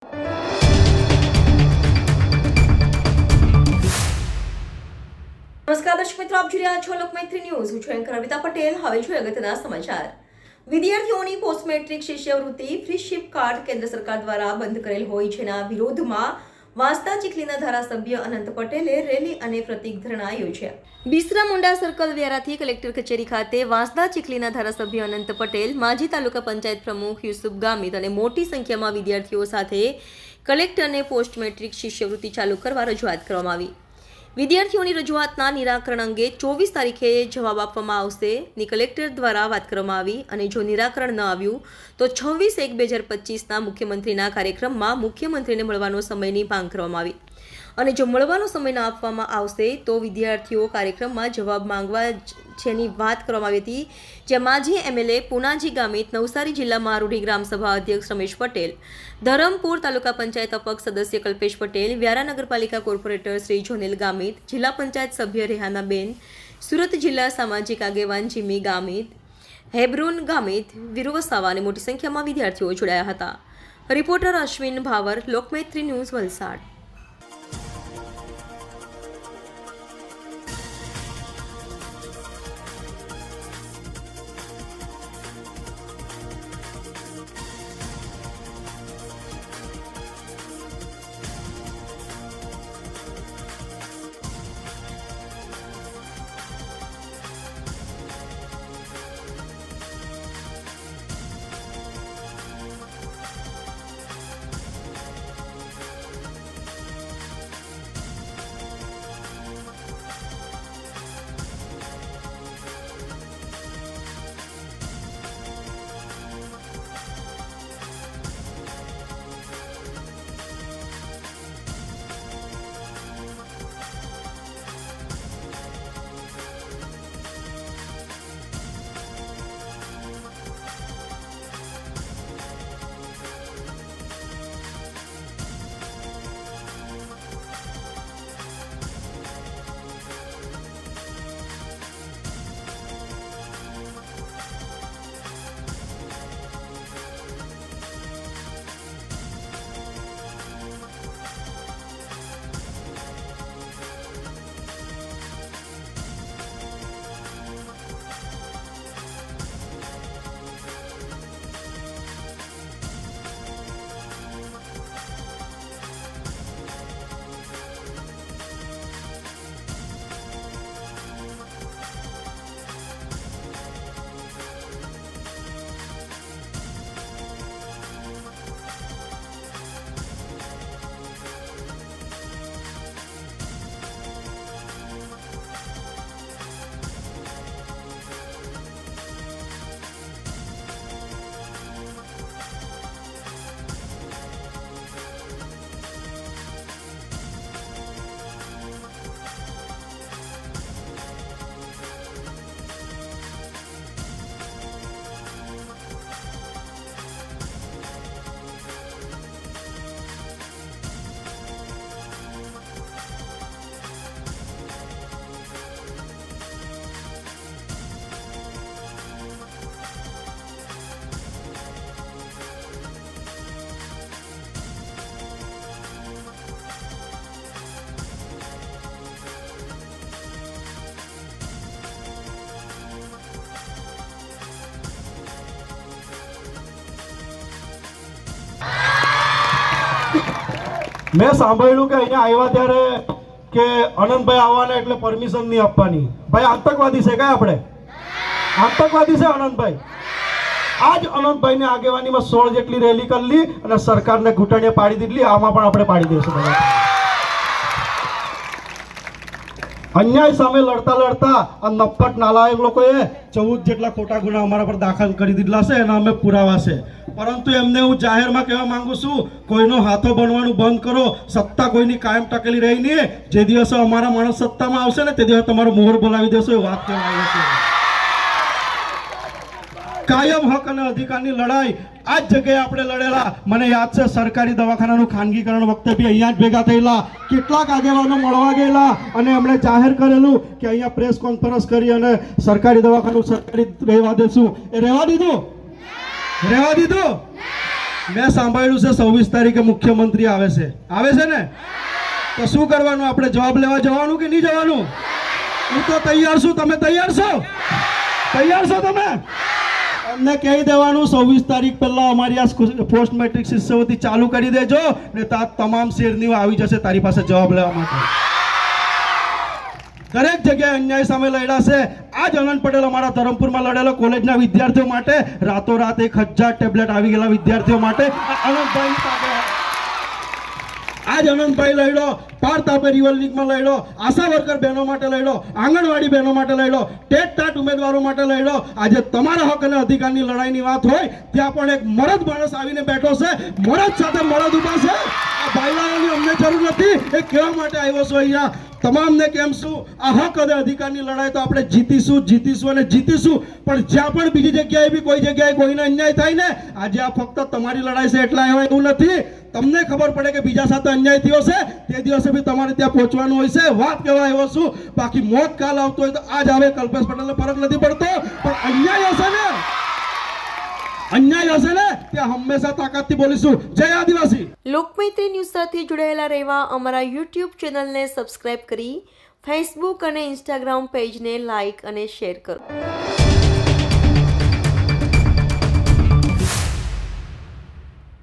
નમસ્કાર દર્શક મિત્રો, આપ જોઈ રહ્યા છો લોકમૈત્રી ન્યૂઝ. હું છું એન્કર અમિતા પટેલ. હવે જોઈએ અગત્યના સમાચાર. વિદ્યાર્થીઓની પોસ્ટ મેટ્રિક શિષ્યવૃત્તિ ફ્રીશીપ કાર્ડ કેન્દ્ર સરકાર દ્વારા બંધ કરેલ હોય જેના વિરોધમાં વાંસદા ચીખલીના ધારાસભ્ય અનંત પટેલે રેલી અને પ્રતિક ધરણા યોજ્યા. બિસરા મુંડા સર્કલ વ્યારાથી કલેક્ટર કચેરી ખાતે વાંસદા ચીખલીના ધારાસભ્ય અનંત પટેલ, માજી તાલુકા પંચાયત પ્રમુખ યુસુફ ગામિત અને મોટી સંખ્યામાં વિદ્યાર્થીઓ સાથે કલેક્ટરને પોસ્ટ મેટ્રિક શિષ્યવૃત્તિ ચાલુ કરવા રજૂઆત કરવામાં આવી. વિદ્યાર્થીઓની રજૂઆતના નિરાકરણ અંગે 24 તારીખે જવાબ આપવામાં આવશે ની કલેક્ટર દ્વારા વાત કરવામાં આવી અને જો નિરાકરણ ન આવ્યું તો 26/1/2025ના મુખ્યમંત્રીના કાર્યક્રમમાં મુખ્યમંત્રીને મળવાનો સમયની માંગ કરવામાં આવી અને જો મળવાનો સમય ન આપવામાં આવશે તો વિદ્યાર્થીઓ કાર્યક્રમમાં જવાબ માંગવા જેની વાત કરવામાં આવી હતી. જ્યાં માજી એમએલએ પુનાજી ગામિત, નવસારી જિલ્લામાં આરૂઢી ગ્રામસભા અધ્યક્ષ રમેશ પટેલ, ધરમપુર તાલુકા પંચાયત અપક્ષ સદસ્ય કલ્પેશ પટેલ, વ્યારા નગરપાલિકા કોર્પોરેટર શ્રી જોનેલ ગામિત, જિલ્લા પંચાયત સભ્ય રેહાનાબેન, સુરત જિલ્લા સામાજિક આગેવાન જીમી ગામિત, હેબ્રુન ગામિત, વીરુ વસાવા અને મોટી સંખ્યામાં વિદ્યાર્થીઓ જોડાયા હતા. Reporter Ashwin power, Lokmaitri news, Valsad. મેં સાંભળ્યું કે અહીંયા આવ્યા ત્યારે કે અનંતભાઈ આવવાના એટલે પરમિશન નહીં આપવાની. ભાઈ આતંકવાદી છે કયા આપણે? આતંકવાદી છે અનંતભાઈ. આજ અનંતભાઈની આગેવાનીમાં 16 જેટલી રેલી કરી અને સરકારને ઘૂંટણીએ પાડી દીધી. આમાં પણ આપણે પાડી દઈશું. અન્યાય સામે લડતા લડતા આ નપ્પટ નાલાયક લોકોએ 14 જેટલા ખોટા ગુના અમારા પર દાખલ કરી દીધેલા છે. એના અમે પુરાવા છે. પરંતુ એમને હું જાહેરમાં કહેવા માંગુ છું, કોઈનો હાથો બનવાનું બંધ કરો. સત્તા કોઈની કાયમ ટકેલી રહી નહીં. જે દિવસે અમારા માણસ સત્તામાં આવશે ને તે દિવસે તમારો મોહર બોલાવી દેશો. એ વાત કહેવા આવી છે. કાયમ હક અને અધિકારની લડાઈ આ જ જગ્યાએ આપણે લડેલા. મને યાદ છે સરકારી દવાખાનાનું ખાનગીકરણ વખતે બી અહીંયા જ ભેગા થયેલા. કેટલાક આગેવાનો મળવા ગયેલા અને એમણે જાહેર કરેલું કે અહીંયા પ્રેસ કોન્ફરન્સ કરી અને સરકારી દવાખાનું સરકારી રહેવા દેશું. એ રહેવા દીધું? રહેવા દીધું? મેં સાંભળ્યું છે 26 તારીખે મુખ્યમંત્રી આવે છે ને? તો શું કરવાનું? આપણે જવાબ લેવા જવાનું કે નહીં જવાનું? હું તો તૈયાર છું. તમે તૈયાર છો? તૈયાર છો તમે? અમને કહી દેવાનું 26 તારીખ પહેલા અમારી આ પોસ્ટ મેટ્રિક શિષ્યવૃત્તિ ચાલુ કરી દેજો ને તમામ શેરનીઓ આવી જશે તારી પાસે જવાબ લેવા માટે. દરેક જગ્યાએ અન્યાય સામે લડ્યા છે. આજ અનંત પટેલ અમારા ધરમપુરમાં લડેલો કોલેજના વિદ્યાર્થીઓ માટે, રાતોરાત 1000 ટેબ્લેટ આવી ગયેલા વિદ્યાર્થીઓ માટે અનંતભાઈની સાથે આજ અનંતભાઈ લડ્યો. પાર તાપે રિવર લીગમાં લડ્યો. આશા વર્કર બહેનો માટે લડ્યો. આંગણવાડી બહેનો માટે લડ્યો. ટેટ ટાટ ઉમેદવારો માટે લડ્યો. આજે તમારા હક અને અધિકારની લડાઈની વાત હોય ત્યાં પણ એક મરદ માણસ આવીને બેઠો છે. મરદ સાથે મરદ ઊભા છે. આ ભાઈલાઓની અમને જરૂર નથી એ કહેવા માટે આવ્યો છું અહીંયા તમામને. કેમ શું? આ હક અને અધિકારની લડાઈ તો આપણે જીતીશું અને જીતીશું. પણ જ્યાં પણ બીજી જગ્યાએ બી કોઈ જગ્યાએ કોઈને અન્યાય થાય ને, આજે આ ફક્ત તમારી લડાઈ છે એટલા એવા એવું નથી. તમને ખબર પડે કે બીજા સાથે અન્યાય થયો છે તે દિવસે બી તમારે ત્યાં પહોંચવાનું હોય છે. વાત કહેવા આવ્યો છું. બાકી મોત કાલ આવતો હોય તો આજ આવે, કલ્પેશ પટેલને ફરક નથી પડતો. પણ અન્યાય હશે ને ત્યાં હંમેશા તાકાતથી બોલીશું. જય આદિવાસી. લોકમૈત્રી ન્યૂઝ સાથે જોડાયેલા રહેવા અમારા યુટ્યુબ ચેનલને સબસ્ક્રાઇબ કરી ફેસબુક અને ઇન્સ્ટાગ્રામ પેજને લાઇક અને શેર કરો.